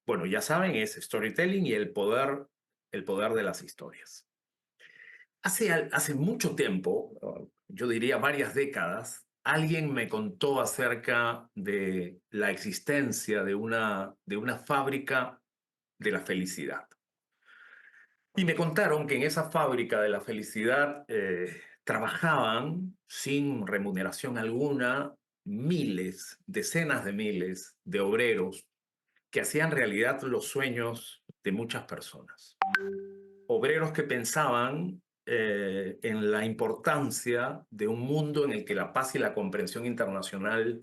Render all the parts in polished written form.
Bueno, ya saben, es storytelling y el poder de las historias. Hace mucho tiempo, yo diría varias décadas, alguien me contó acerca de la existencia de una fábrica de la felicidad. Y me contaron que en esa fábrica de la felicidad trabajaban sin remuneración alguna miles, decenas de miles de obreros que hacían realidad los sueños de muchas personas. Obreros que pensaban en la importancia de un mundo en el que la paz y la comprensión internacional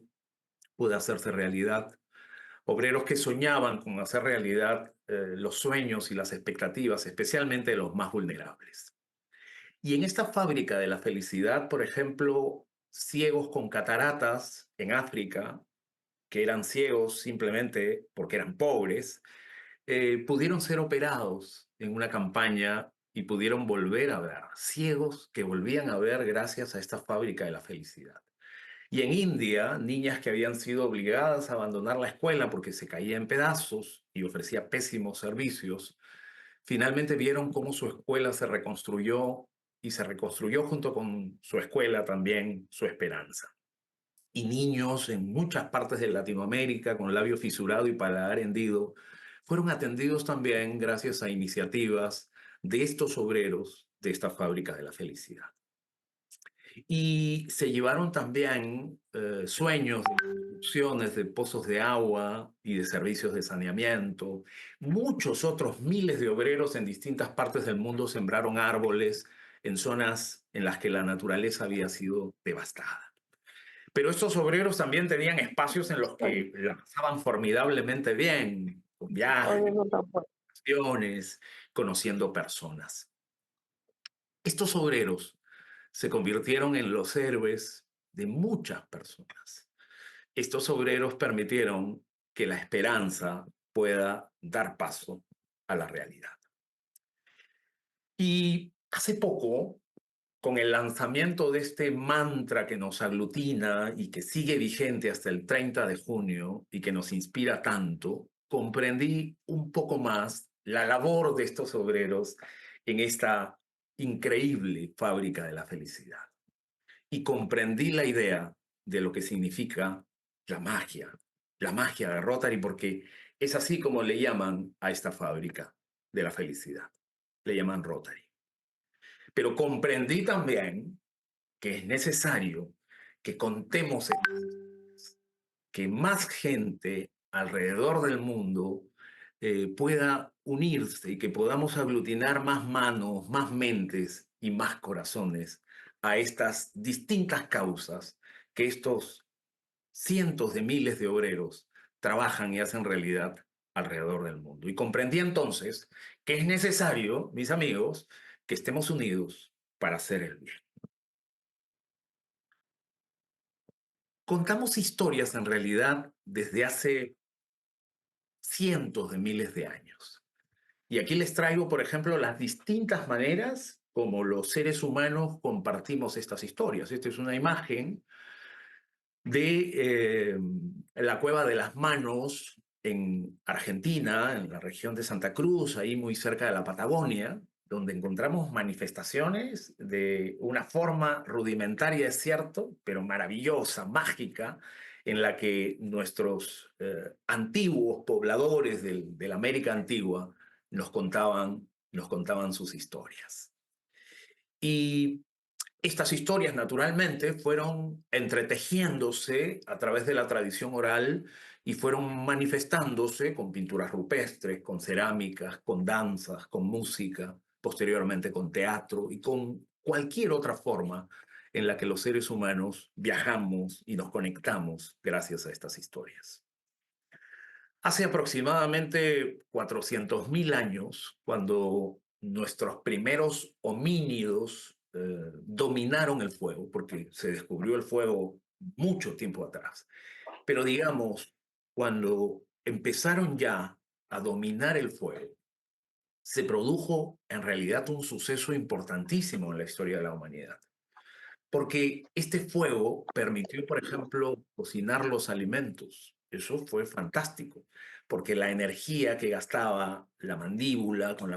pueda hacerse realidad. Obreros que soñaban con hacer realidad los sueños y las expectativas, especialmente de los más vulnerables. Y en esta fábrica de la felicidad, por ejemplo, ciegos con cataratas en África, que eran ciegos simplemente porque eran pobres, pudieron ser operados en una campaña y pudieron volver a ver, ciegos que volvían a ver gracias a esta fábrica de la felicidad. Y en India, niñas que habían sido obligadas a abandonar la escuela porque se caía en pedazos y ofrecía pésimos servicios, finalmente vieron cómo su escuela se reconstruyó y se reconstruyó junto con su escuela también su esperanza. Y niños en muchas partes de Latinoamérica con labio fisurado y paladar hendido fueron atendidos también gracias a iniciativas de estos obreros de esta fábrica de la felicidad. Y se llevaron también sueños de construcciones de pozos de agua y de servicios de saneamiento. Muchos otros miles de obreros en distintas partes del mundo sembraron árboles en zonas en las que la naturaleza había sido devastada. Pero estos obreros también tenían espacios en los Oye, que la pasaban formidablemente bien, con oye, viajes, no tan bueno. acciones, conociendo personas. Estos obreros se convirtieron en los héroes de muchas personas. Estos obreros permitieron que la esperanza pueda dar paso a la realidad. Y hace poco, con el lanzamiento de este mantra que nos aglutina y que sigue vigente hasta el 30 de junio y que nos inspira tanto, comprendí un poco más la labor de estos obreros en esta increíble fábrica de la felicidad. Y comprendí la idea de lo que significa la magia de Rotary, porque es así como le llaman a esta fábrica de la felicidad. Le llaman Rotary. Pero comprendí también que es necesario que contemos estas historias, que más gente alrededor del mundo pueda unirse y que podamos aglutinar más manos, más mentes y más corazones a estas distintas causas que estos cientos de miles de obreros trabajan y hacen realidad alrededor del mundo. Y comprendí entonces que es necesario, mis amigos, que estemos unidos para hacer el bien. Contamos historias en realidad desde hace cientos de miles de años. Y aquí les traigo, por ejemplo, las distintas maneras como los seres humanos compartimos estas historias. Esta es una imagen de la Cueva de las Manos en Argentina, en la región de Santa Cruz, ahí muy cerca de la Patagonia, donde encontramos manifestaciones de una forma rudimentaria, es cierto, pero maravillosa, mágica, en la que nuestros antiguos pobladores de la América antigua nos contaban sus historias. Y estas historias, naturalmente, fueron entretejiéndose a través de la tradición oral y fueron manifestándose con pinturas rupestres, con cerámicas, con danzas, con música, posteriormente con teatro y con cualquier otra forma en la que los seres humanos viajamos y nos conectamos gracias a estas historias. Hace aproximadamente 400.000 años, cuando nuestros primeros homínidos dominaron el fuego, porque se descubrió el fuego mucho tiempo atrás, pero digamos, cuando empezaron ya a dominar el fuego, se produjo en realidad un suceso importantísimo en la historia de la humanidad. Porque este fuego permitió, por ejemplo, cocinar los alimentos. Eso fue fantástico. porque la energía que gastaba la mandíbula con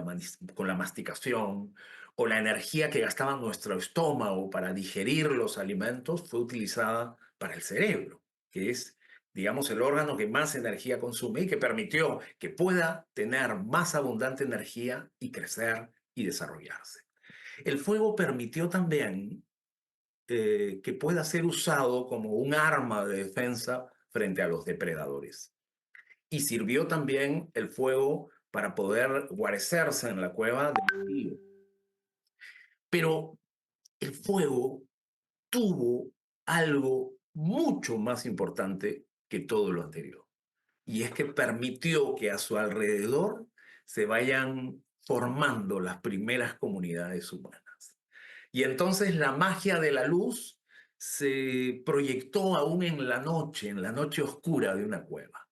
la masticación, o la energía que gastaba nuestro estómago para digerir los alimentos, fue utilizada para el cerebro, que es, digamos, el órgano que más energía consume y que permitió que pueda tener más abundante energía y crecer y desarrollarse. El fuego permitió también que pueda ser usado como un arma de defensa frente a los depredadores. Y sirvió también el fuego para poder guarecerse en la cueva del río. Pero el fuego tuvo algo mucho más importante que todo lo anterior. Y es que permitió que a su alrededor se vayan formando las primeras comunidades humanas. Y entonces la magia de la luz se proyectó aún en la noche oscura de una cueva.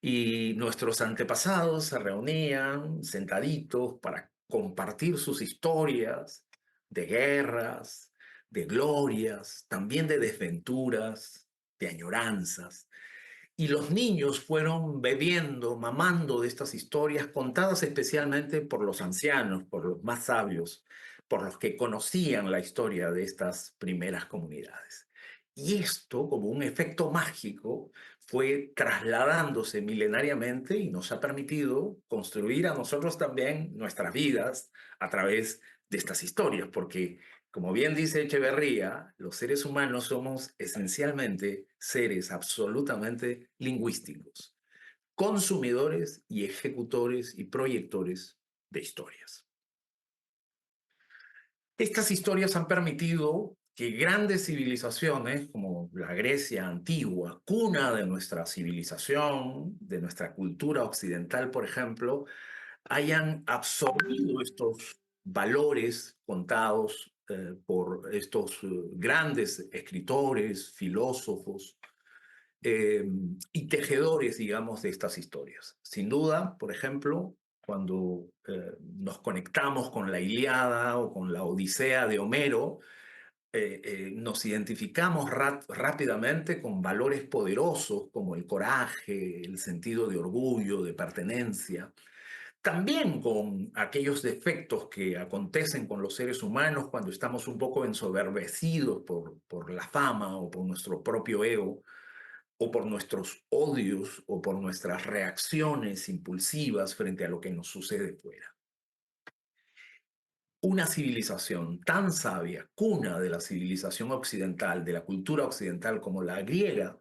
Y nuestros antepasados se reunían sentaditos para compartir sus historias de guerras, de glorias, también de desventuras, de añoranzas. Y los niños fueron bebiendo, mamando de estas historias contadas especialmente por los ancianos, por los más sabios, por los que conocían la historia de estas primeras comunidades. Y esto, como un efecto mágico, fue trasladándose milenariamente y nos ha permitido construir a nosotros también nuestras vidas a través de estas historias, porque como bien dice Echeverría, los seres humanos somos esencialmente seres absolutamente lingüísticos, consumidores y ejecutores y proyectores de historias. Estas historias han permitido que grandes civilizaciones como la Grecia antigua, cuna de nuestra civilización, de nuestra cultura occidental, por ejemplo, hayan absorbido estos valores contados por estos grandes escritores, filósofos y tejedores, digamos, de estas historias. Sin duda, por ejemplo, cuando nos conectamos con la Ilíada o con la Odisea de Homero, nos identificamos rápidamente con valores poderosos como el coraje, el sentido de orgullo, de pertenencia, también con aquellos defectos que acontecen con los seres humanos cuando estamos un poco ensoberbecidos por la fama o por nuestro propio ego, o por nuestros odios o por nuestras reacciones impulsivas frente a lo que nos sucede fuera. Una civilización tan sabia, cuna de la civilización occidental, de la cultura occidental como la griega,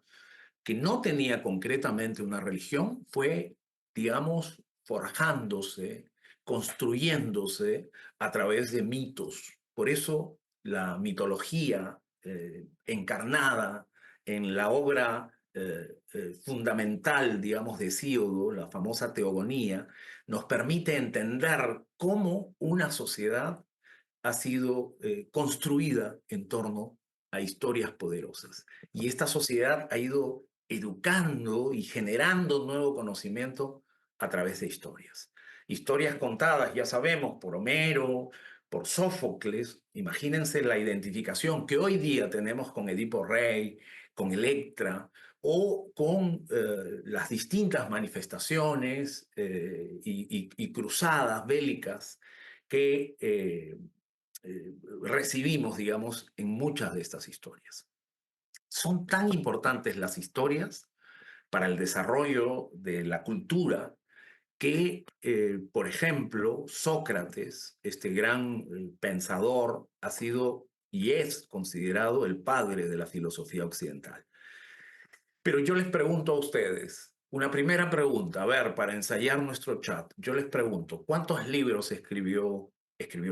que no tenía concretamente una religión, fue, digamos, forjándose, construyéndose a través de mitos. Por eso la mitología encarnada en la obra fundamental, digamos, de Hesíodo, la famosa Teogonía, nos permite entender cómo una sociedad ha sido construida en torno a historias poderosas. Y esta sociedad ha ido educando y generando nuevo conocimiento a través de historias. Historias contadas, ya sabemos, por Homero, por Sófocles. Imagínense la identificación que hoy día tenemos con Edipo Rey, con Electra, o con las distintas manifestaciones y cruzadas bélicas que recibimos, digamos, en muchas de estas historias. Son tan importantes las historias para el desarrollo de la cultura que, por ejemplo, Sócrates, este gran pensador, ha sido y es considerado el padre de la filosofía occidental. Pero yo les pregunto a ustedes, una primera pregunta, a ver, para ensayar nuestro chat, yo les pregunto, ¿cuántos libros escribió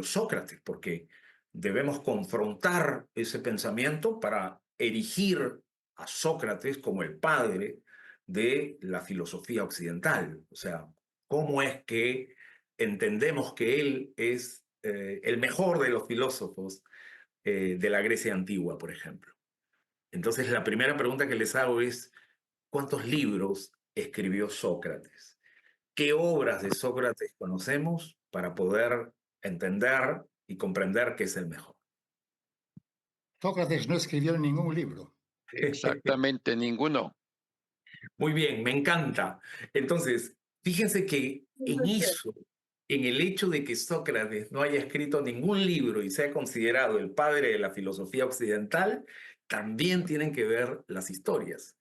Sócrates? Porque debemos confrontar ese pensamiento para erigir a Sócrates como el padre de la filosofía occidental. O sea, ¿cómo es que entendemos que él es el mejor de los filósofos de la Grecia antigua, por ejemplo? Entonces, la primera pregunta que les hago es, ¿cuántos libros escribió Sócrates? ¿Qué obras de Sócrates conocemos para poder entender y comprender que es el mejor? Sócrates no escribió ningún libro. Exactamente, ninguno. Muy bien, me encanta. Entonces, fíjense que en eso, en el hecho de que Sócrates no haya escrito ningún libro y sea considerado el padre de la filosofía occidental, también tienen que ver las historias,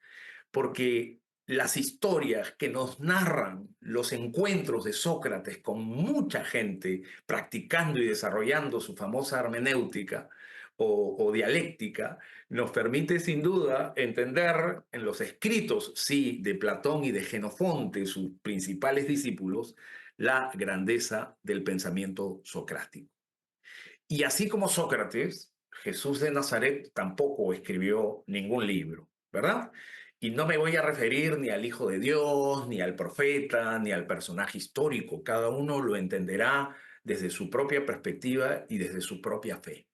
porque las historias que nos narran los encuentros de Sócrates con mucha gente practicando y desarrollando su famosa hermenéutica o dialéctica, nos permite sin duda entender en los escritos, sí, de Platón y de Jenofonte, sus principales discípulos, la grandeza del pensamiento socrático. Y así como Sócrates, Jesús de Nazaret tampoco escribió ningún libro, ¿verdad? Y no me voy a referir ni al Hijo de Dios, ni al profeta, ni al personaje histórico. Cada uno lo entenderá desde su propia perspectiva y desde su propia fe.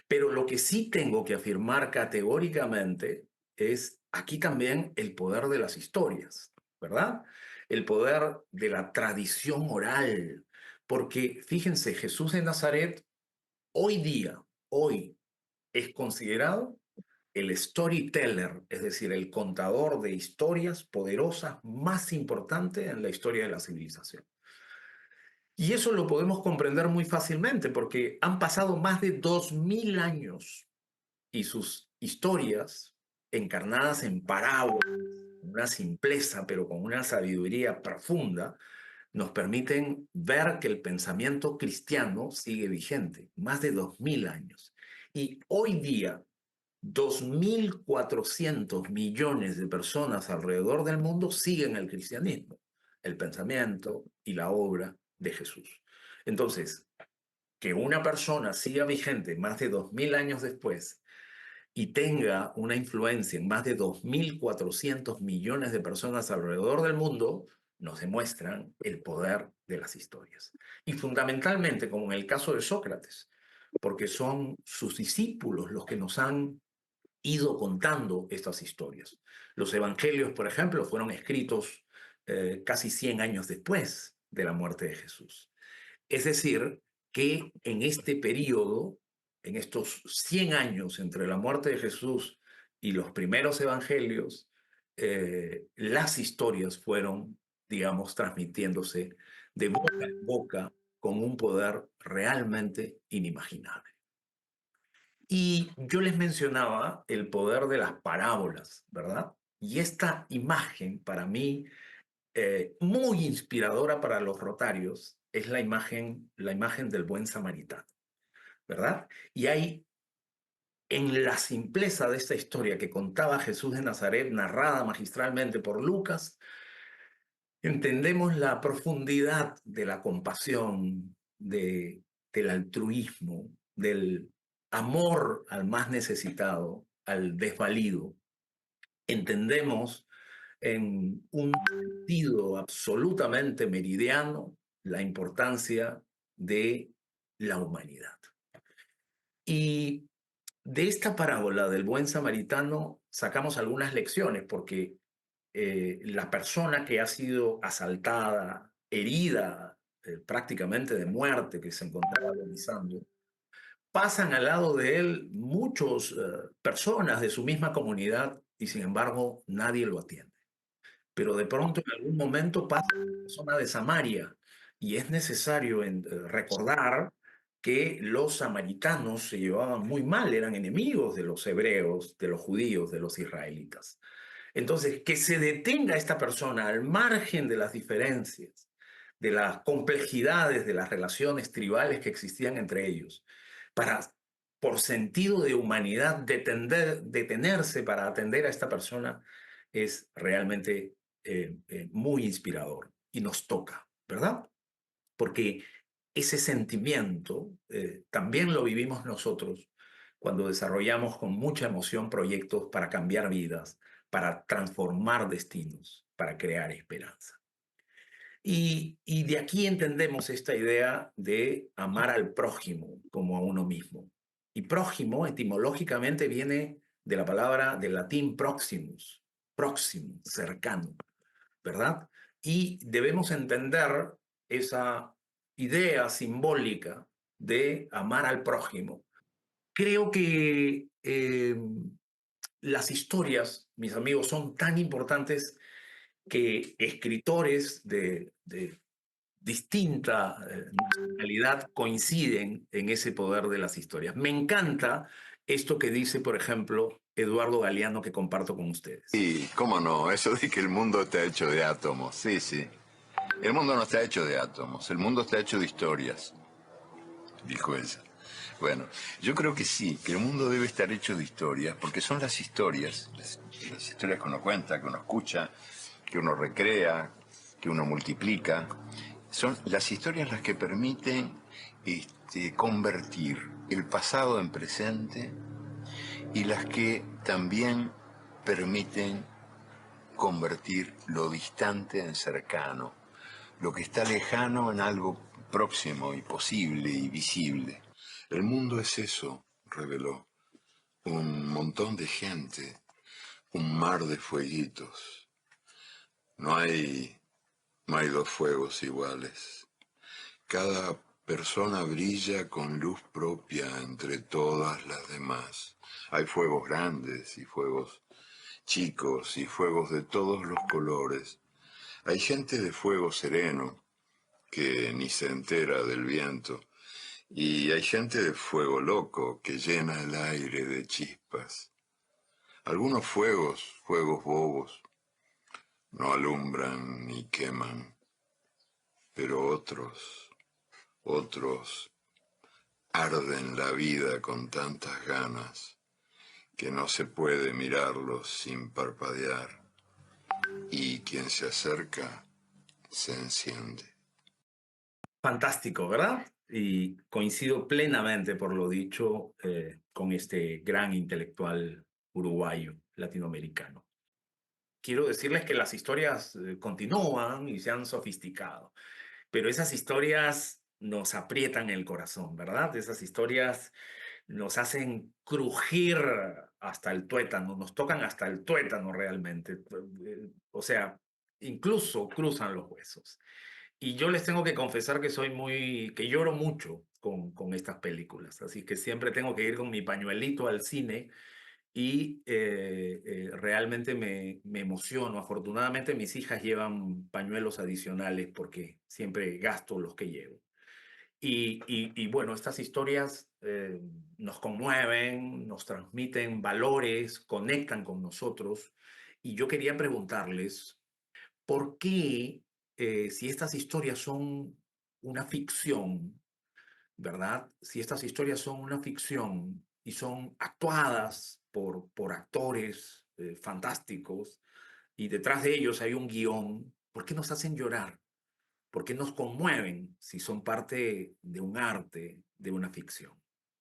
Pero lo que sí tengo que afirmar categóricamente es aquí también el poder de las historias, ¿verdad? El poder de la tradición oral. Porque fíjense, Jesús de Nazaret hoy día, hoy, es considerado el storyteller, es decir, el contador de historias poderosas más importante en la historia de la civilización. Y eso lo podemos comprender muy fácilmente porque han pasado más de 2000 años y sus historias, encarnadas en parábolas, una simpleza, pero con una sabiduría profunda, nos permiten ver que el pensamiento cristiano sigue vigente, más de 2000 años. Y hoy día, 2400 millones de personas alrededor del mundo siguen el cristianismo, el pensamiento y la obra de Jesús. Entonces, que una persona siga vigente más de 2000 años después y tenga una influencia en más de 2400 millones de personas alrededor del mundo, nos demuestran el poder de las historias. Y fundamentalmente, como en el caso de Sócrates, porque son sus discípulos los que nos han ido contando estas historias. Los evangelios, por ejemplo, fueron escritos casi 100 años después de la muerte de Jesús. Es decir, que en este periodo, en estos 100 años entre la muerte de Jesús y los primeros evangelios, las historias fueron, digamos, transmitiéndose de boca en boca con un poder realmente inimaginable. Y yo les mencionaba el poder de las parábolas, ¿verdad? Y esta imagen para mí muy inspiradora para los rotarios es la imagen del buen samaritano, ¿verdad? Y hay en la simpleza de esta historia que contaba Jesús de Nazaret, narrada magistralmente por Lucas, entendemos la profundidad de la compasión, del altruismo, del amor al más necesitado, al desvalido. Entendemos en un sentido absolutamente meridiano la importancia de la humanidad. Y de esta parábola del buen samaritano sacamos algunas lecciones, porque la persona que ha sido asaltada, herida, prácticamente de muerte, que se encontraba agonizando, pasan al lado de él muchas personas de su misma comunidad y sin embargo nadie lo atiende. Pero de pronto en algún momento pasa una persona de Samaria y es necesario recordar que los samaritanos se llevaban muy mal, eran enemigos de los hebreos, de los judíos, de los israelitas. Entonces, que se detenga esta persona al margen de las diferencias, de las complejidades de las relaciones tribales que existían entre ellos, para, por sentido de humanidad, detenerse para atender a esta persona, es realmente muy inspirador y nos toca, ¿verdad? Porque ese sentimiento también lo vivimos nosotros cuando desarrollamos con mucha emoción proyectos para cambiar vidas, para transformar destinos, para crear esperanza. Y de aquí entendemos esta idea de amar al prójimo como a uno mismo. Y prójimo etimológicamente viene de la palabra del latín proximus, próximo, cercano, ¿verdad? Y debemos entender esa idea simbólica de amar al prójimo. Creo que las historias, mis amigos, son tan importantes que escritores de distinta nacionalidad coinciden en ese poder de las historias. Me encanta esto que dice, por ejemplo, Eduardo Galeano, que comparto con ustedes. Y cómo no, eso de que el mundo está hecho de átomos, sí, sí. El mundo no está hecho de átomos, el mundo está hecho de historias, dijo ella. Bueno, yo creo que sí, que el mundo debe estar hecho de historias, porque son las historias, las historias que uno cuenta, que uno escucha, que uno recrea, que uno multiplica, son las historias las que permiten convertir el pasado en presente y las que también permiten convertir lo distante en cercano, lo que está lejano en algo próximo y posible y visible. El mundo es eso, reveló, un montón de gente, un mar de fueguitos. No hay, no hay dos fuegos iguales. Cada persona brilla con luz propia entre todas las demás. Hay fuegos grandes y fuegos chicos y fuegos de todos los colores. Hay gente de fuego sereno que ni se entera del viento y hay gente de fuego loco que llena el aire de chispas. Algunos fuegos, fuegos bobos, no alumbran ni queman, pero otros arden la vida con tantas ganas que no se puede mirarlos sin parpadear y quien se acerca se enciende. Fantástico, ¿verdad? Y coincido plenamente, por lo dicho, con este gran intelectual uruguayo, latinoamericano. Quiero decirles que las historias continúan y se han sofisticado, pero esas historias nos aprietan el corazón, ¿verdad? Esas historias nos hacen crujir hasta el tuétano, nos tocan hasta el tuétano realmente. O sea, incluso cruzan los huesos. Y yo les tengo que confesar que que lloro mucho con estas películas, así que siempre tengo que ir con mi pañuelito al cine y realmente me emociono. Afortunadamente mis hijas llevan pañuelos adicionales porque siempre gasto los que llevo. Y bueno, estas historias nos conmueven, nos transmiten valores, conectan con nosotros. Y yo quería preguntarles, ¿por qué si estas historias son una ficción, ¿verdad? Si estas historias son una ficción y son actuadas por actores fantásticos y detrás de ellos hay un guión, ¿por qué nos hacen llorar? ¿Por qué nos conmueven si son parte de un arte, de una ficción?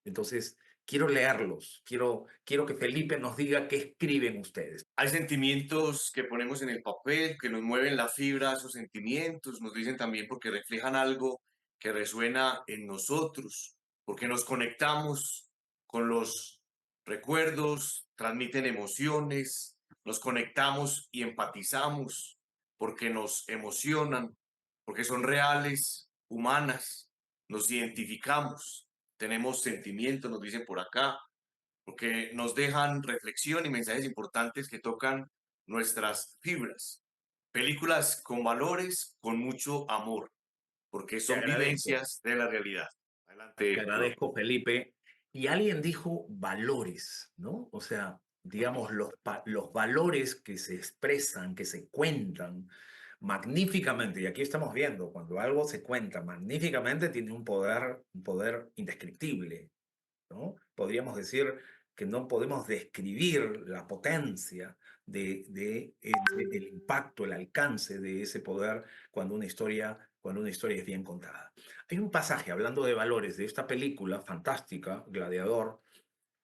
Entonces, quiero leerlos, quiero que Felipe nos diga qué escriben ustedes. Hay sentimientos que ponemos en el papel, que nos mueven la fibra, esos sentimientos, nos dicen también porque reflejan algo que resuena en nosotros, porque nos conectamos con los recuerdos, transmiten emociones, nos conectamos y empatizamos, porque nos emocionan, porque son reales, humanas, nos identificamos, tenemos sentimientos, nos dicen por acá, porque nos dejan reflexión y mensajes importantes que tocan nuestras fibras. Películas con valores, con mucho amor, porque Te son agradezco. vivencias de la realidad. Te Adelante, Flor. agradezco, Felipe. Y alguien dijo valores, ¿no? O sea, digamos, los valores que se expresan, que se cuentan magníficamente. Y aquí estamos viendo, cuando algo se cuenta magníficamente, tiene un poder indescriptible, ¿no? Podríamos decir que no podemos describir la potencia del impacto, el alcance de ese poder cuando una historia es bien contada. Hay un pasaje, hablando de valores, de esta película fantástica, Gladiador,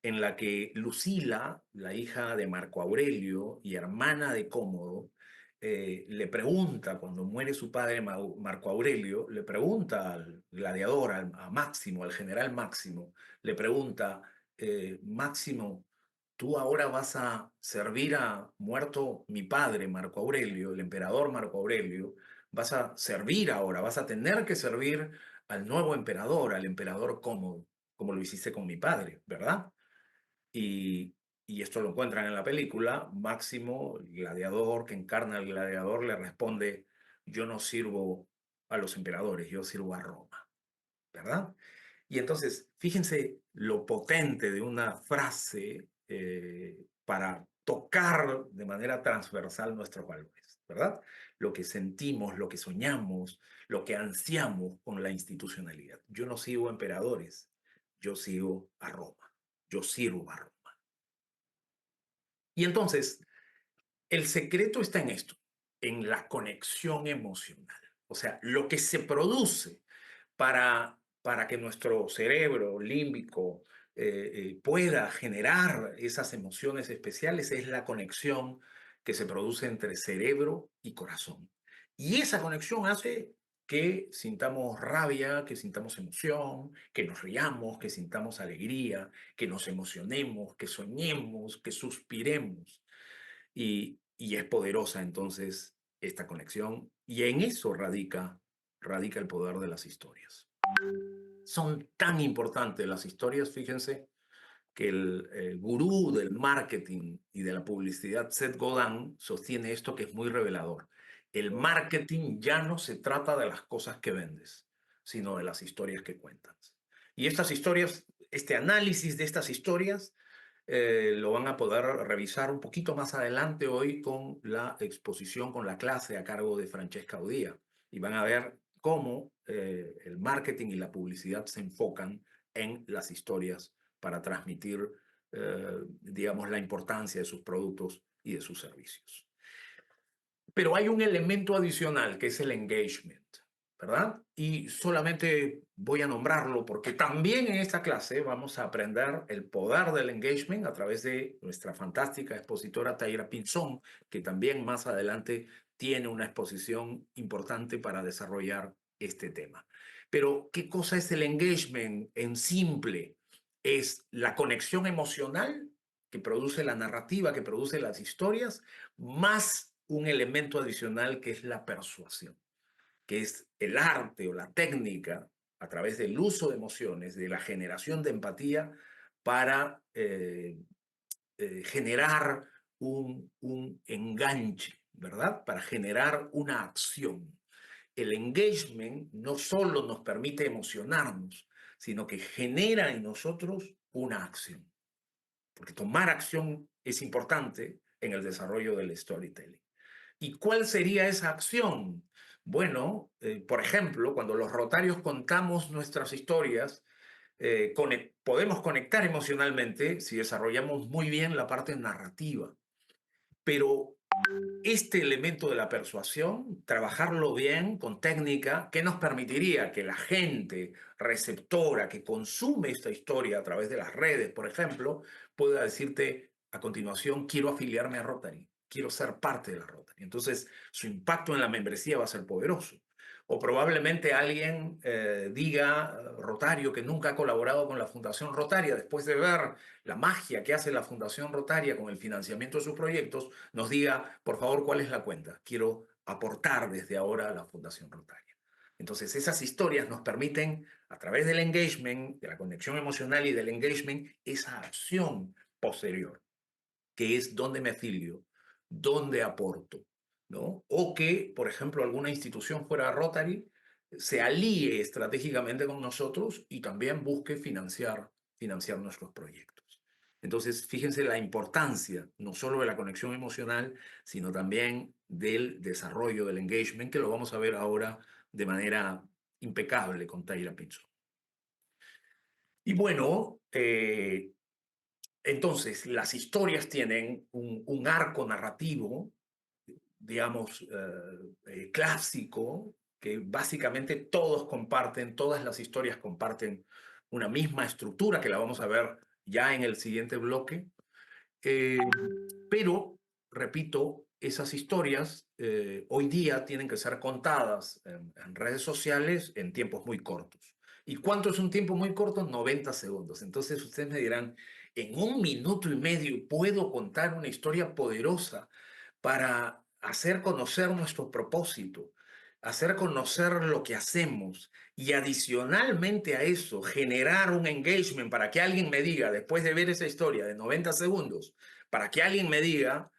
en la que Lucila, la hija de Marco Aurelio y hermana de Cómodo, le pregunta, cuando muere su padre Marco Aurelio, le pregunta al gladiador, a Máximo, al general Máximo, le pregunta, Máximo, tú ahora vas a servir a muerto mi padre Marco Aurelio, el emperador Marco Aurelio, vas a servir ahora, vas a tener que servir al nuevo emperador, al emperador Cómodo, como lo hiciste con mi padre, ¿verdad? Y, y esto lo encuentran en la película, Máximo, el gladiador que encarna al gladiador, le responde, yo no sirvo a los emperadores, yo sirvo a Roma, ¿verdad? Y entonces, fíjense lo potente de una frase para tocar de manera transversal nuestros valores, ¿verdad? Lo que sentimos, lo que soñamos, lo que ansiamos con la institucionalidad. Yo no sigo emperadores, yo sigo a Roma, yo sirvo a Roma. Y entonces, el secreto está en esto, en la conexión emocional. O sea, lo que se produce para que nuestro cerebro límbico pueda generar esas emociones especiales es la conexión que se produce entre cerebro y corazón. Y esa conexión hace que sintamos rabia, que sintamos emoción, que nos riamos, que sintamos alegría, que nos emocionemos, que soñemos, que suspiremos. Y es poderosa entonces esta conexión. Y en eso radica el poder de las historias. Son tan importantes las historias, fíjense, que el gurú del marketing y de la publicidad, Seth Godin, sostiene esto que es muy revelador. El marketing ya no se trata de las cosas que vendes, sino de las historias que cuentas. Y estas historias, este análisis de estas historias, lo van a poder revisar un poquito más adelante hoy con la exposición, con la clase a cargo de Francesca Odía. Y van a ver cómo el marketing y la publicidad se enfocan en las historias para transmitir, digamos, la importancia de sus productos y de sus servicios. Pero hay un elemento adicional que es el engagement, ¿verdad? Y solamente voy a nombrarlo porque también en esta clase vamos a aprender el poder del engagement a través de nuestra fantástica expositora Taira Pinzón, que también más adelante tiene una exposición importante para desarrollar este tema. Pero, ¿qué cosa es el engagement en simple? Es la conexión emocional que produce la narrativa, que produce las historias, más un elemento adicional que es la persuasión, que es el arte o la técnica a través del uso de emociones, de la generación de empatía para generar un enganche, ¿verdad? Para generar una acción. El engagement no solo nos permite emocionarnos, sino que genera en nosotros una acción. Porque tomar acción es importante en el desarrollo del storytelling. ¿Y cuál sería esa acción? Bueno, por ejemplo, cuando los rotarios contamos nuestras historias, podemos conectar emocionalmente si desarrollamos muy bien la parte narrativa. Pero este elemento de la persuasión, trabajarlo bien con técnica, que nos permitiría que la gente receptora que consume esta historia a través de las redes, por ejemplo, pueda decirte a continuación, quiero afiliarme a Rotary, quiero ser parte de la Rotary. Entonces, su impacto en la membresía va a ser poderoso. O probablemente alguien diga, Rotario, que nunca ha colaborado con la Fundación Rotaria, después de ver la magia que hace la Fundación Rotaria con el financiamiento de sus proyectos, nos diga, por favor, ¿cuál es la cuenta? Quiero aportar desde ahora a la Fundación Rotaria. Entonces, esas historias nos permiten, a través del engagement, de la conexión emocional y del engagement, esa acción posterior, que es dónde me afilio, dónde aporto, ¿no? O que, por ejemplo, alguna institución fuera de Rotary se alíe estratégicamente con nosotros y también busque financiar nuestros proyectos. Entonces, fíjense la importancia no solo de la conexión emocional, sino también del desarrollo del engagement, que lo vamos a ver ahora de manera impecable con Taira Pinzón. Y bueno, entonces las historias tienen un arco narrativo, digamos, clásico, que básicamente todas las historias comparten una misma estructura, que la vamos a ver ya en el siguiente bloque. Eh, pero, repito, esas historias hoy día tienen que ser contadas en redes sociales en tiempos muy cortos. ¿Y cuánto es un tiempo muy corto? 90 segundos. Entonces ustedes me dirán, en 1 minuto y medio puedo contar una historia poderosa para hacer conocer nuestro propósito, hacer conocer lo que hacemos y adicionalmente a eso generar un engagement para que alguien me diga, después de ver esa historia de 90 segundos, para que alguien me diga,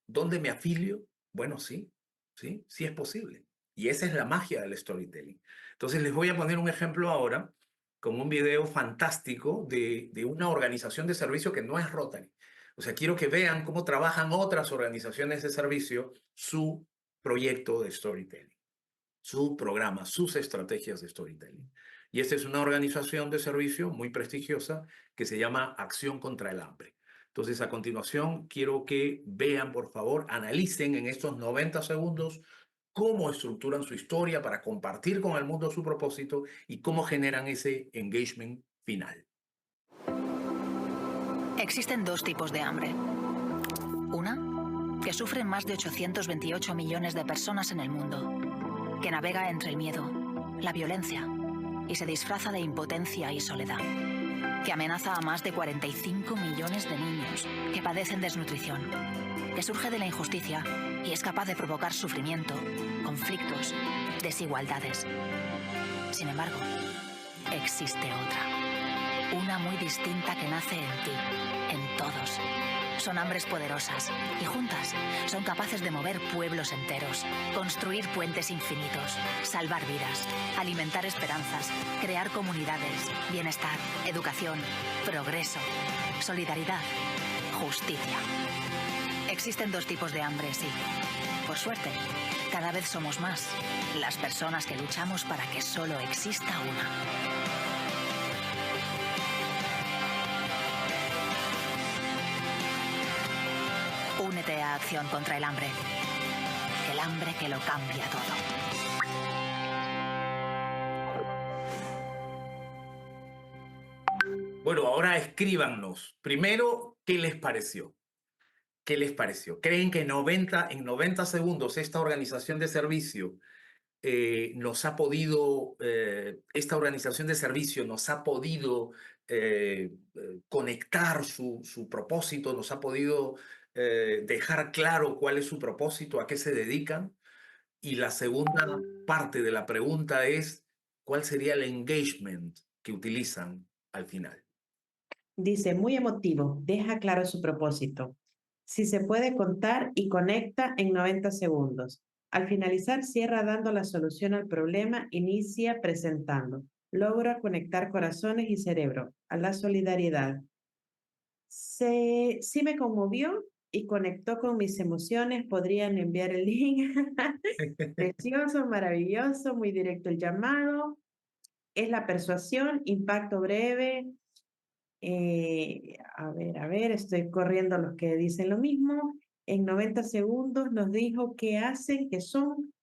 ¿dónde me afilio? Bueno, sí, sí es posible. Y esa es la magia del storytelling. Entonces les voy a poner un ejemplo ahora con un video fantástico de una organización de servicio que no es Rotary. O sea, quiero que vean cómo trabajan otras organizaciones de servicio su proyecto de storytelling, su programa, sus estrategias de storytelling. Y esta es una organización de servicio muy prestigiosa que se llama Acción contra el Hambre. Entonces, a continuación, quiero que vean, por favor, analicen en estos 90 segundos cómo estructuran su historia para compartir con el mundo su propósito y cómo generan ese engagement final. Existen dos tipos de hambre. Una, que sufren más de 828 millones de personas en el mundo, que navega entre el miedo, la violencia y se disfraza de impotencia y soledad, que amenaza a más de 45 millones de niños que padecen desnutrición, que surge de la injusticia y es capaz de provocar sufrimiento, conflictos, desigualdades. Sin embargo, existe otra, una muy distinta que nace en ti, en todos. Son hambres poderosas y juntas son capaces de mover pueblos enteros, construir puentes infinitos, salvar vidas, alimentar esperanzas, crear comunidades, bienestar, educación, progreso, solidaridad, justicia. Existen dos tipos de hambre, sí. Por suerte, cada vez somos más las personas que luchamos para que solo exista una. Únete a Acción contra el Hambre. El hambre que lo cambia todo. Bueno, ahora escríbanos. Primero, ¿qué les pareció? ¿Qué les pareció? ¿Creen que en 90 segundos esta organización de servicio esta organización de servicio nos ha podido conectar su propósito, nos ha podido dejar claro cuál es su propósito, a qué se dedican? Y la segunda parte de la pregunta es, ¿cuál sería el engagement que utilizan al final? Dice, muy emotivo, deja claro su propósito. Si se puede contar y conecta en 90 segundos. Al finalizar, cierra dando la solución al problema, inicia presentando. Logra conectar corazones y cerebro a la solidaridad. Sí me conmovió y conectó con mis emociones. Podrían enviar el link. Precioso, maravilloso, muy directo el llamado. Es la persuasión, impacto breve. A ver, estoy corriendo los que dicen lo mismo. En 90 segundos nos dijo qué hacen, qué son,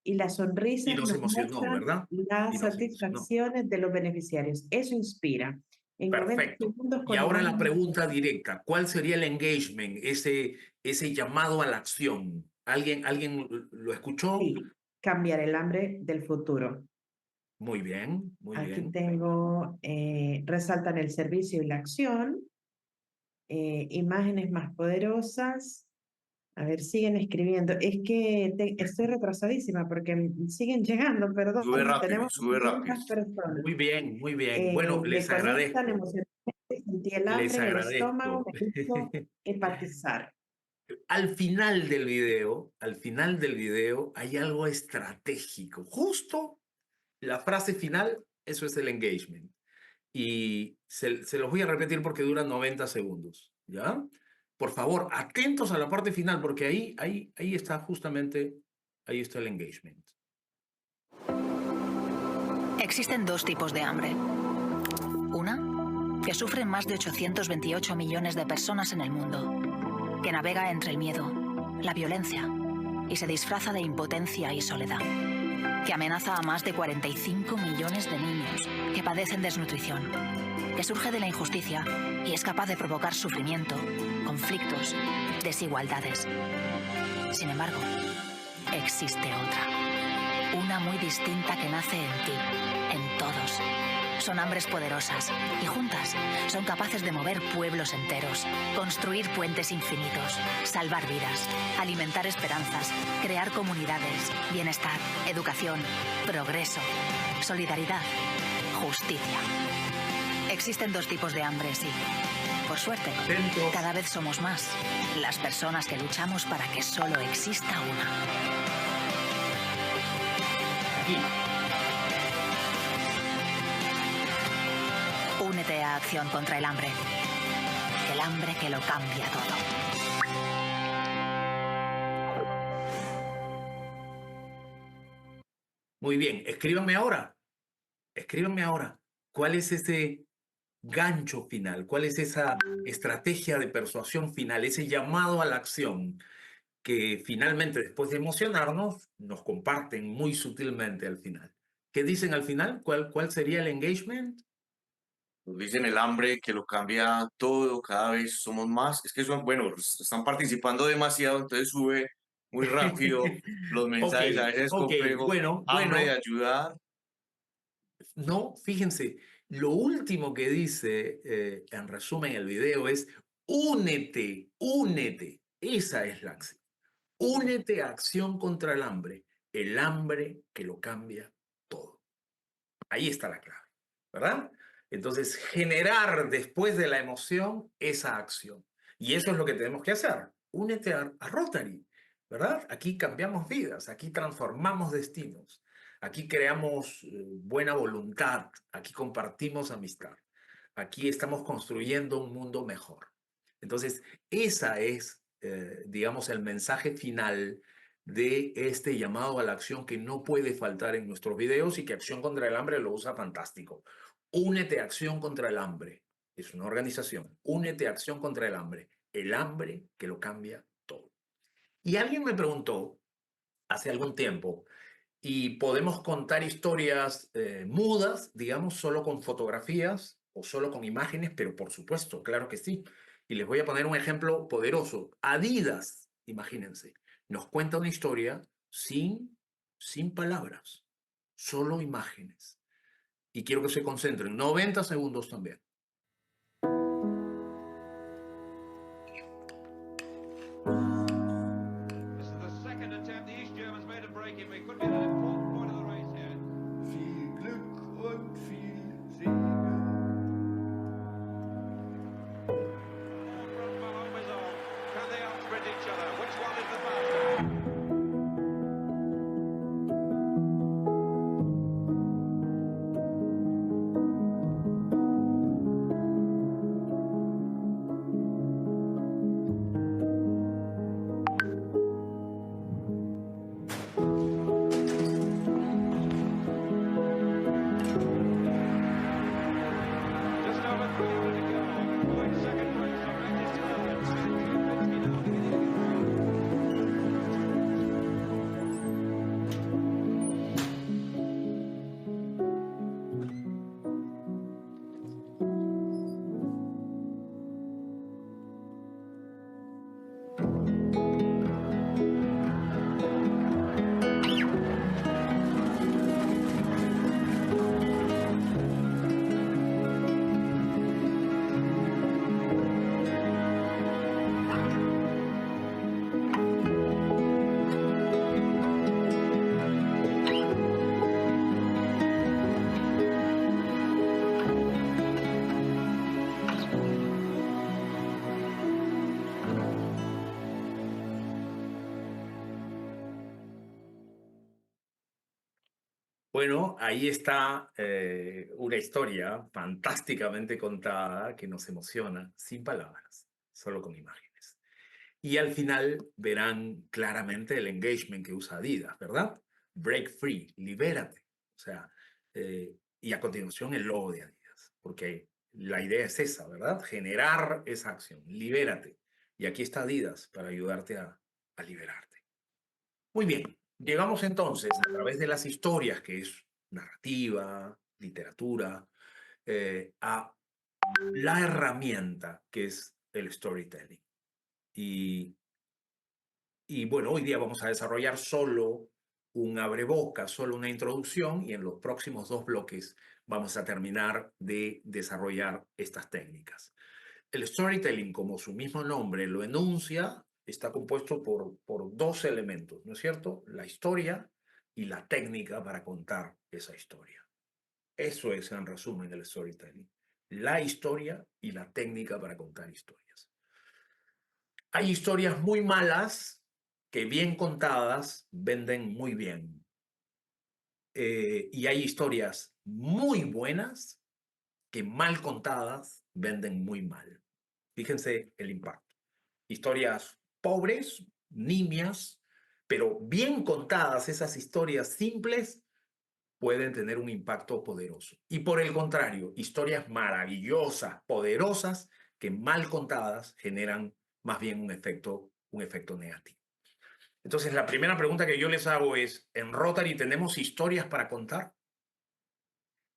y las Y sonrisas nos nos emocionó, muestran ¿verdad? las Y nos emocionó. satisfacciones de los beneficiarios. Eso inspira. En 90 Perfecto. segundos Y con ahora la imágenes, pregunta directa, ¿cuál sería el engagement, ese llamado a la acción? ¿Alguien lo escuchó? sí, cambiar el hambre del futuro. Muy bien, muy Aquí bien. tengo, resaltan el servicio y la acción, imágenes más poderosas. A ver, siguen escribiendo. Es que estoy retrasadísima porque siguen llegando, perdón. Tenemos Sube rápido. 500 personas. Muy bien, muy bien. Bueno, Me les conectan agradezco, emocionalmente, sentí el les hambre en el estómago, agradezco. me hizo empatizar. Al final del video hay algo estratégico. Justo la frase final, eso es el engagement. Y se los voy a repetir porque duran 90 segundos, ¿ya? Por favor, atentos a la parte final porque ahí está justamente, ahí está el engagement. Existen dos tipos de hambre. Una, que sufren más de 828 millones de personas en el mundo, que navega entre el miedo, la violencia y se disfraza de impotencia y soledad, que amenaza a más de 45 millones de niños que padecen desnutrición, que surge de la injusticia y es capaz de provocar sufrimiento, conflictos, desigualdades. Sin embargo, existe otra, una muy distinta que nace en ti, en todos. Son hambres poderosas y juntas son capaces de mover pueblos enteros, construir puentes infinitos, salvar vidas, alimentar esperanzas, crear comunidades, bienestar, educación, progreso, solidaridad, justicia. Existen dos tipos de hambre, sí. Por suerte, Atentos. cada vez somos más las personas que luchamos para que solo exista una. Aquí. Únete a Acción contra el Hambre. El hambre que lo cambia todo. Muy bien, escríbanme ahora. Escríbanme ahora. ¿Cuál es ese gancho final? ¿Cuál es esa estrategia de persuasión final? Ese llamado a la acción que finalmente, después de emocionarnos, nos comparten muy sutilmente al final. ¿Qué dicen al final? ¿Cuál sería el engagement? Nos dicen el hambre que lo cambia todo, cada vez somos más. Es que son, bueno, están participando demasiado, entonces sube muy rápido los Ok, mensajes, a veces es ok, complejo. Hambre de bueno, ayudar. no, fíjense, lo último que dice, en resumen, el video es únete, únete. Esa es la acción. Únete a Acción contra el hambre que lo cambia todo. Ahí está la clave, ¿verdad? Entonces, generar después de la emoción esa acción. Y eso es lo que tenemos que hacer. Únete a Rotary, ¿verdad? Aquí cambiamos vidas, aquí transformamos destinos, aquí creamos buena voluntad, aquí compartimos amistad, aquí estamos construyendo un mundo mejor. Entonces, esa es, digamos, el mensaje final de este llamado a la acción que no puede faltar en nuestros videos y que Acción contra el Hambre lo usa fantástico. Únete a Acción contra el Hambre. Es una organización. Únete a Acción contra el Hambre. El hambre que lo cambia todo. Y alguien me preguntó hace algún tiempo, ¿y podemos contar historias mudas, digamos, solo con fotografías o solo con imágenes? Pero por supuesto, claro que sí. Y les voy a poner un ejemplo poderoso. Adidas, imagínense, nos cuenta una historia sin palabras, solo imágenes. Y quiero que se concentren, 90 segundos también. This is the second attempt the East Germans made at breaking. It could be an important point of the race here. Viel Glück und viel Segen. All from Malone is on. Can they outsprint each other? Which one is the faster? Just over 300 to go. Going second place from Regis Turner. Matthew Pinsky now beginning to get through. Bueno, ahí está una historia fantásticamente contada que nos emociona, sin palabras, solo con imágenes. Y al final verán claramente el engagement que usa Adidas, ¿verdad? Break free, libérate. O sea, y a continuación el logo de Adidas, porque la idea es esa, ¿verdad? Generar esa acción, libérate. Y aquí está Adidas para ayudarte a liberarte. Muy bien, llegamos entonces a través de las historias, que es narrativa, literatura, a la herramienta que es el storytelling. Y bueno, hoy día vamos a desarrollar solo un abreboca, solo una introducción, y en los próximos 2 bloques vamos a terminar de desarrollar estas técnicas. El storytelling, como su mismo nombre lo enuncia, está compuesto por 2 elementos, ¿no es cierto? La historia y la técnica para contar esa historia. Eso es, en resumen, el storytelling. La historia y la técnica para contar historias. Hay historias muy malas que bien contadas venden muy bien. Y hay historias muy buenas que mal contadas venden muy mal. Fíjense el impacto. Historias pobres, nimias, pero bien contadas, esas historias simples pueden tener un impacto poderoso. Y por el contrario, historias maravillosas, poderosas, que mal contadas generan más bien un efecto negativo. Entonces, la primera pregunta que yo les hago es, ¿en Rotary tenemos historias para contar?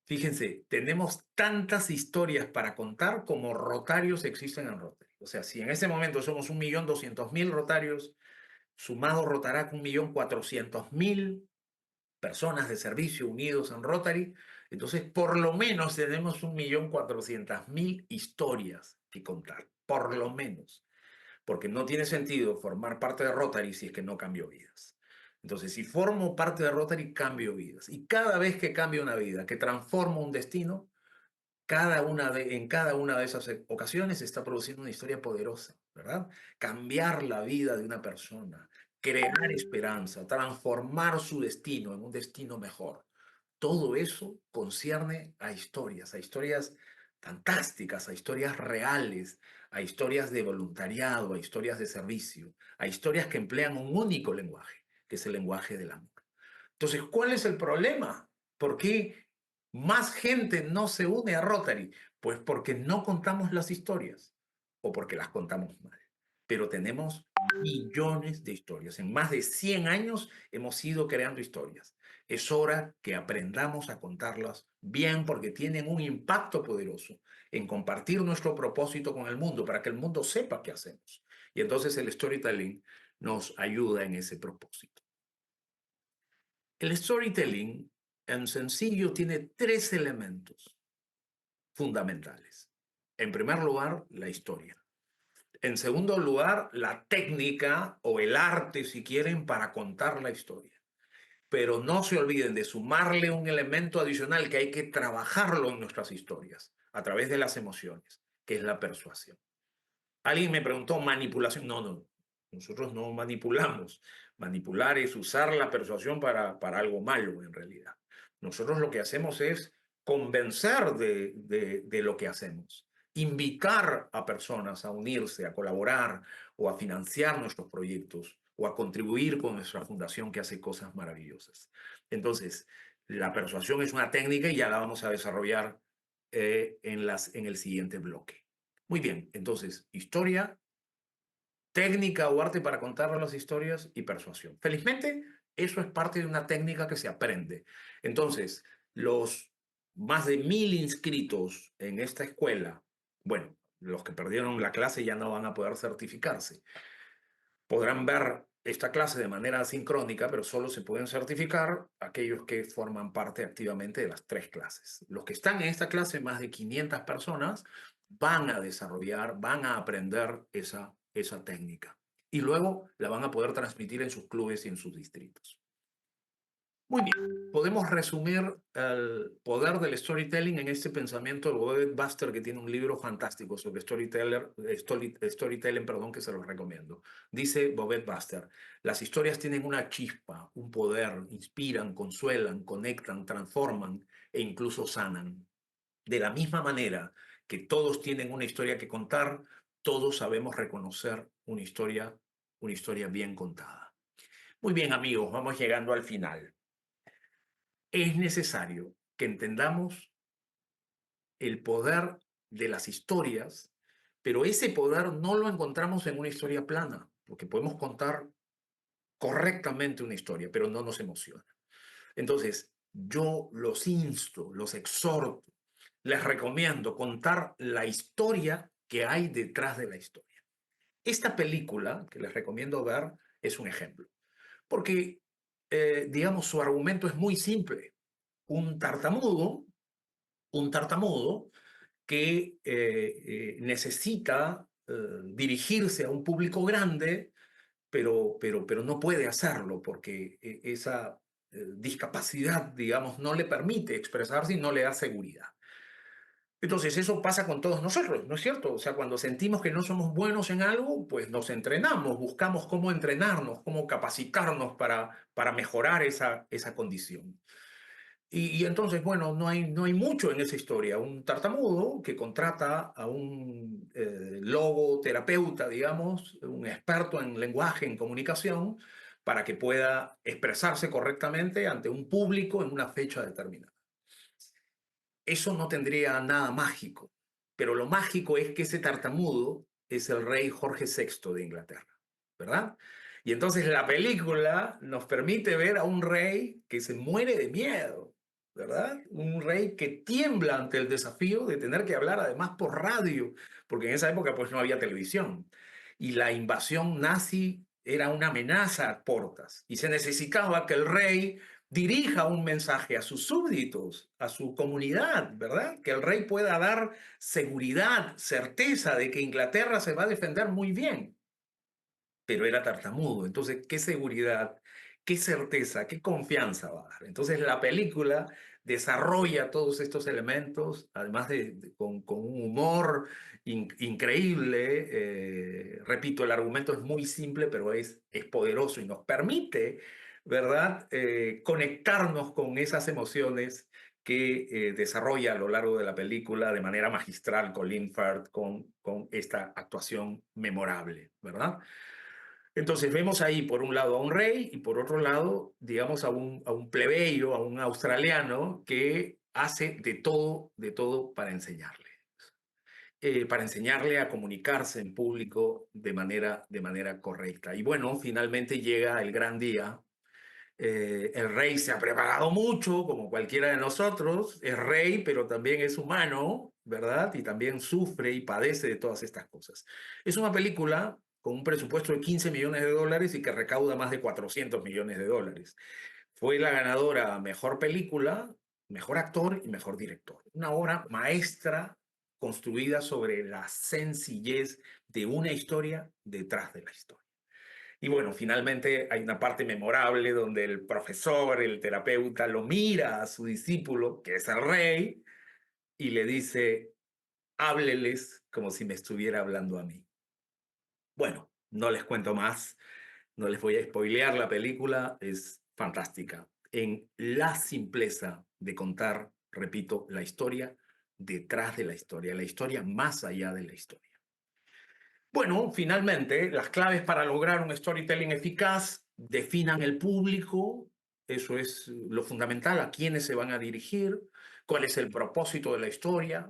Fíjense, tenemos tantas historias para contar como rotarios existen en Rotary. O sea, si en ese momento somos 1.200.000 rotarios, sumado Rotarac 1.400.000 personas de servicio unidos en Rotary, entonces por lo menos tenemos 1.400.000 historias que contar, por lo menos, porque no tiene sentido formar parte de Rotary si es que no cambio vidas. Entonces, si formo parte de Rotary, cambio vidas. Y cada vez que cambio una vida, que transformo un destino, en cada una de esas ocasiones se está produciendo una historia poderosa, ¿verdad? Cambiar la vida de una persona, crear esperanza, transformar su destino en un destino mejor. Todo eso concierne a historias fantásticas, a historias reales, a historias de voluntariado, a historias de servicio, a historias que emplean un único lenguaje, que es el lenguaje del amor. Entonces, ¿cuál es el problema? ¿Por qué más gente no se une a Rotary? Pues porque no contamos las historias o porque las contamos mal. Pero tenemos millones de historias. En más de 100 años hemos ido creando historias. Es hora que aprendamos a contarlas bien porque tienen un impacto poderoso en compartir nuestro propósito con el mundo para que el mundo sepa qué hacemos. Y entonces el storytelling nos ayuda en ese propósito. El storytelling, en sencillo, tiene 3 elementos fundamentales. En primer lugar, la historia. En segundo lugar, la técnica o el arte, si quieren, para contar la historia. Pero no se olviden de sumarle un elemento adicional que hay que trabajarlo en nuestras historias, a través de las emociones, que es la persuasión. Alguien me preguntó, ¿manipulación? No. Nosotros no manipulamos. Manipular es usar la persuasión para algo malo, en realidad. Nosotros lo que hacemos es convencer de lo que hacemos. Invitar a personas a unirse, a colaborar o a financiar nuestros proyectos o a contribuir con nuestra fundación que hace cosas maravillosas. Entonces, la persuasión es una técnica y ya la vamos a desarrollar en el siguiente bloque. Muy bien, entonces, historia, técnica o arte para contar las historias y persuasión. Felizmente, eso es parte de una técnica que se aprende. Entonces, los más de 1.000 inscritos en esta escuela, bueno, los que perdieron la clase ya no van a poder certificarse. Podrán ver esta clase de manera asincrónica, pero solo se pueden certificar aquellos que forman parte activamente de las 3 clases. Los que están en esta clase, más de 500 personas, van a desarrollar, van a aprender esa técnica. Y luego la van a poder transmitir en sus clubes y en sus distritos. Muy bien, podemos resumir el poder del storytelling en este pensamiento de Bovet Buster, que tiene un libro fantástico sobre storytelling, que se los recomiendo. Dice Bovet Buster, las historias tienen una chispa, un poder, inspiran, consuelan, conectan, transforman e incluso sanan. De la misma manera que todos tienen una historia que contar, todos sabemos reconocer una historia bien contada. Muy bien, amigos, vamos llegando al final. Es necesario que entendamos el poder de las historias, pero ese poder no lo encontramos en una historia plana, porque podemos contar correctamente una historia, pero no nos emociona. Entonces, yo los insto, los exhorto, les recomiendo contar la historia que hay detrás de la historia. Esta película que les recomiendo ver es un ejemplo, porque digamos, su argumento es muy simple. Un tartamudo que necesita dirigirse a un público grande, pero no puede hacerlo porque esa discapacidad, digamos, no le permite expresarse y no le da seguridad. Entonces, eso pasa con todos nosotros, ¿no es cierto? O sea, cuando sentimos que no somos buenos en algo, pues nos entrenamos, buscamos cómo entrenarnos, cómo capacitarnos para mejorar esa condición. Y entonces, bueno, no hay mucho en esa historia. Un tartamudo que contrata a un logoterapeuta, digamos, un experto en lenguaje, en comunicación, para que pueda expresarse correctamente ante un público en una fecha determinada. Eso no tendría nada mágico, pero lo mágico es que ese tartamudo es el rey Jorge VI de Inglaterra, ¿verdad? Y entonces la película nos permite ver a un rey que se muere de miedo, ¿verdad? Un rey que tiembla ante el desafío de tener que hablar además por radio, porque en esa época pues no había televisión. Y la invasión nazi era una amenaza a portas y se necesitaba que el rey dirija un mensaje a sus súbditos, a su comunidad, ¿verdad? Que el rey pueda dar seguridad, certeza de que Inglaterra se va a defender muy bien. Pero era tartamudo, entonces, ¿qué seguridad, qué certeza, qué confianza va a dar? Entonces, la película desarrolla todos estos elementos, además con un humor increíble. Repito, el argumento es muy simple, pero es poderoso y nos permite, ¿verdad?, conectarnos con esas emociones que desarrolla a lo largo de la película de manera magistral Colin Firth con esta actuación memorable, ¿verdad? Entonces vemos ahí por un lado a un rey y por otro lado, digamos, a un plebeyo, a un australiano que hace de todo para enseñarle a comunicarse en público de manera correcta. Y bueno, finalmente llega el gran día. El rey se ha preparado mucho, como cualquiera de nosotros, es rey, pero también es humano, ¿verdad? Y también sufre y padece de todas estas cosas. Es una película con un presupuesto de 15 millones de dólares y que recauda más de 400 millones de dólares. Fue la ganadora a mejor película, mejor actor y mejor director. Una obra maestra construida sobre la sencillez de una historia detrás de la historia. Y bueno, finalmente hay una parte memorable donde el profesor, el terapeuta, lo mira a su discípulo, que es el rey, y le dice, hábleles como si me estuviera hablando a mí. Bueno, no les cuento más, no les voy a spoilear la película, es fantástica. En la simpleza de contar, repito, la historia detrás de la historia más allá de la historia. Bueno, finalmente, las claves para lograr un storytelling eficaz definan el público, eso es lo fundamental, a quiénes se van a dirigir, cuál es el propósito de la historia.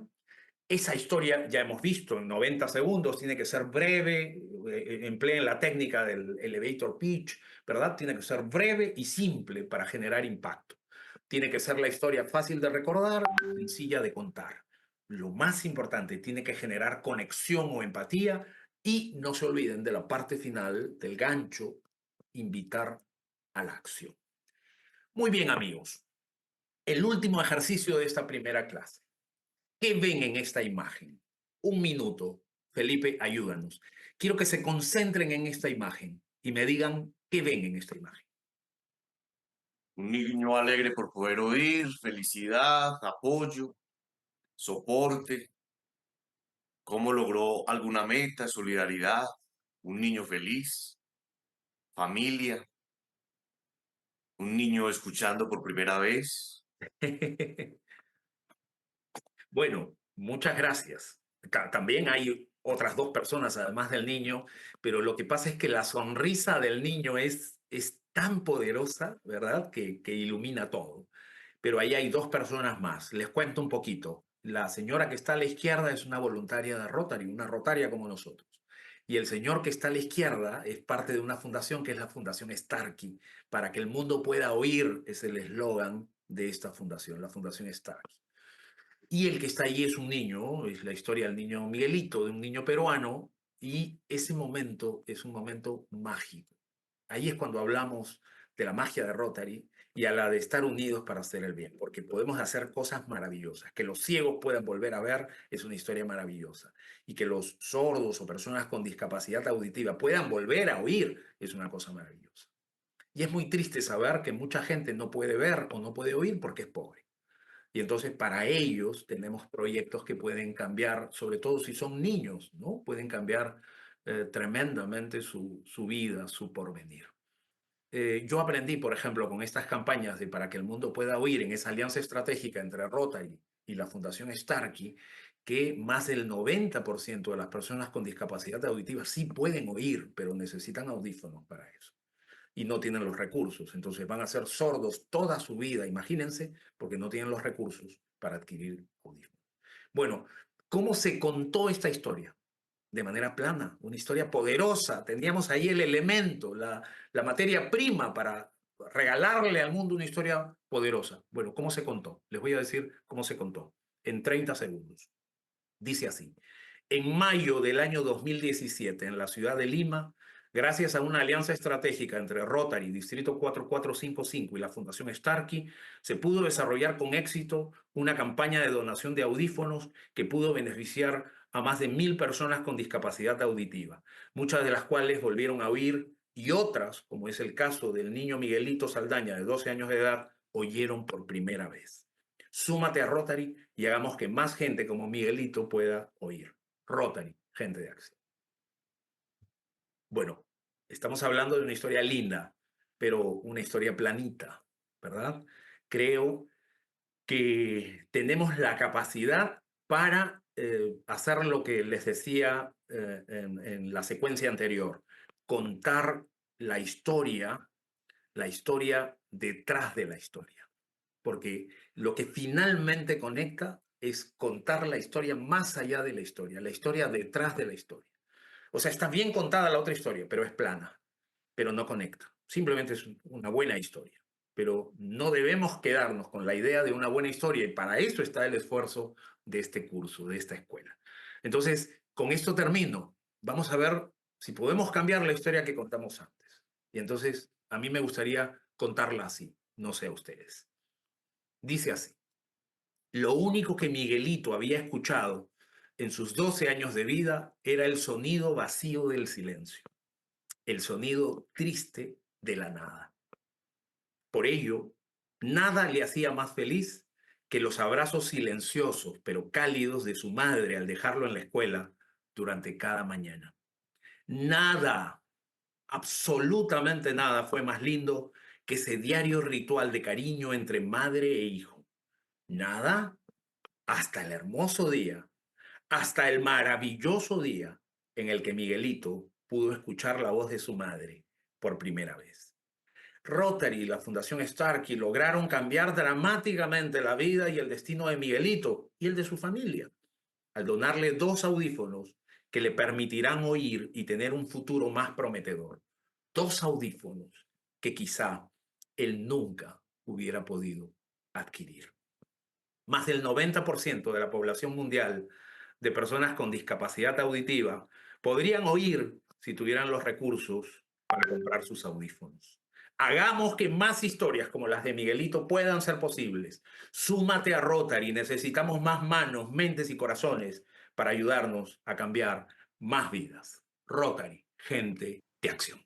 Esa historia, ya hemos visto, en 90 segundos, tiene que ser breve, empleen la técnica del elevator pitch, ¿verdad? Tiene que ser breve y simple para generar impacto. Tiene que ser la historia fácil de recordar, sencilla de contar. Lo más importante, tiene que generar conexión o empatía y no se olviden de la parte final, del gancho, invitar a la acción. Muy bien, amigos. El último ejercicio de esta primera clase. ¿Qué ven en esta imagen? Un minuto. Felipe, ayúdanos. Quiero que se concentren en esta imagen y me digan qué ven en esta imagen. Un niño alegre por poder oír, felicidad, apoyo, soporte, cómo logró alguna meta, solidaridad, un niño feliz, familia, un niño escuchando por primera vez. Bueno, muchas gracias. También hay otras dos personas, además del niño, pero lo que pasa es que la sonrisa del niño es tan poderosa, ¿verdad? Que ilumina todo. Pero ahí hay dos personas más. Les cuento un poquito. La señora que está a la izquierda es una voluntaria de Rotary, una rotaria como nosotros. Y el señor que está a la izquierda es parte de una fundación que es la Fundación Starkey. Para que el mundo pueda oír es el eslogan de esta fundación, la Fundación Starkey. Y el que está ahí es un niño, es la historia del niño Miguelito, de un niño peruano, y ese momento es un momento mágico. Ahí es cuando hablamos de la magia de Rotary y a la de estar unidos para hacer el bien, porque podemos hacer cosas maravillosas. Que los ciegos puedan volver a ver es una historia maravillosa. Y que los sordos o personas con discapacidad auditiva puedan volver a oír es una cosa maravillosa. Y es muy triste saber que mucha gente no puede ver o no puede oír porque es pobre. Y entonces para ellos tenemos proyectos que pueden cambiar, sobre todo si son niños, ¿no? Pueden cambiar tremendamente su vida, su porvenir. Yo aprendí, por ejemplo, con estas campañas de Para que el mundo pueda oír, en esa alianza estratégica entre Rotary y la Fundación Starkey, que más del 90% de las personas con discapacidad auditiva sí pueden oír, pero necesitan audífonos para eso. Y no tienen los recursos. Entonces van a ser sordos toda su vida, imagínense, porque no tienen los recursos para adquirir audífonos. Bueno, ¿cómo se contó esta historia? De manera plana, una historia poderosa. Teníamos ahí el elemento, la materia prima para regalarle al mundo una historia poderosa. Bueno, ¿cómo se contó? Les voy a decir cómo se contó en 30 segundos. Dice así: en mayo del año 2017, en la ciudad de Lima, gracias a una alianza estratégica entre Rotary, Distrito 4455 y la Fundación Starkey, se pudo desarrollar con éxito una campaña de donación de audífonos que pudo beneficiar a más de 1000 personas con discapacidad auditiva, muchas de las cuales volvieron a oír y otras, como es el caso del niño Miguelito Saldaña, de 12 años de edad, oyeron por primera vez. Súmate a Rotary y hagamos que más gente como Miguelito pueda oír. Rotary, gente de acción. Bueno, estamos hablando de una historia linda, pero una historia planita, ¿verdad? Creo que tenemos la capacidad para hacer lo que les decía en la secuencia anterior, contar la historia detrás de la historia. Porque lo que finalmente conecta es contar la historia más allá de la historia detrás de la historia. O sea, está bien contada la otra historia, pero es plana, pero no conecta. Simplemente es una buena historia. Pero no debemos quedarnos con la idea de una buena historia y para eso está el esfuerzo de este curso, de esta escuela. Entonces, con esto termino. Vamos a ver si podemos cambiar la historia que contamos antes. Y entonces, a mí me gustaría contarla así, no sé a ustedes. Dice así: lo único que Miguelito había escuchado en sus 12 años de vida era el sonido vacío del silencio, el sonido triste de la nada. Por ello, nada le hacía más feliz que los abrazos silenciosos pero cálidos de su madre al dejarlo en la escuela durante cada mañana. Nada, absolutamente nada fue más lindo que ese diario ritual de cariño entre madre e hijo. Nada, hasta el hermoso día, hasta el maravilloso día en el que Miguelito pudo escuchar la voz de su madre por primera vez. Rotary y la Fundación Starkey lograron cambiar dramáticamente la vida y el destino de Miguelito y el de su familia, al donarle 2 audífonos que le permitirán oír y tener un futuro más prometedor. 2 audífonos que quizá él nunca hubiera podido adquirir. Más del 90% de la población mundial de personas con discapacidad auditiva podrían oír si tuvieran los recursos para comprar sus audífonos. Hagamos que más historias como las de Miguelito puedan ser posibles. Súmate a Rotary. Necesitamos más manos, mentes y corazones para ayudarnos a cambiar más vidas. Rotary, gente de acción.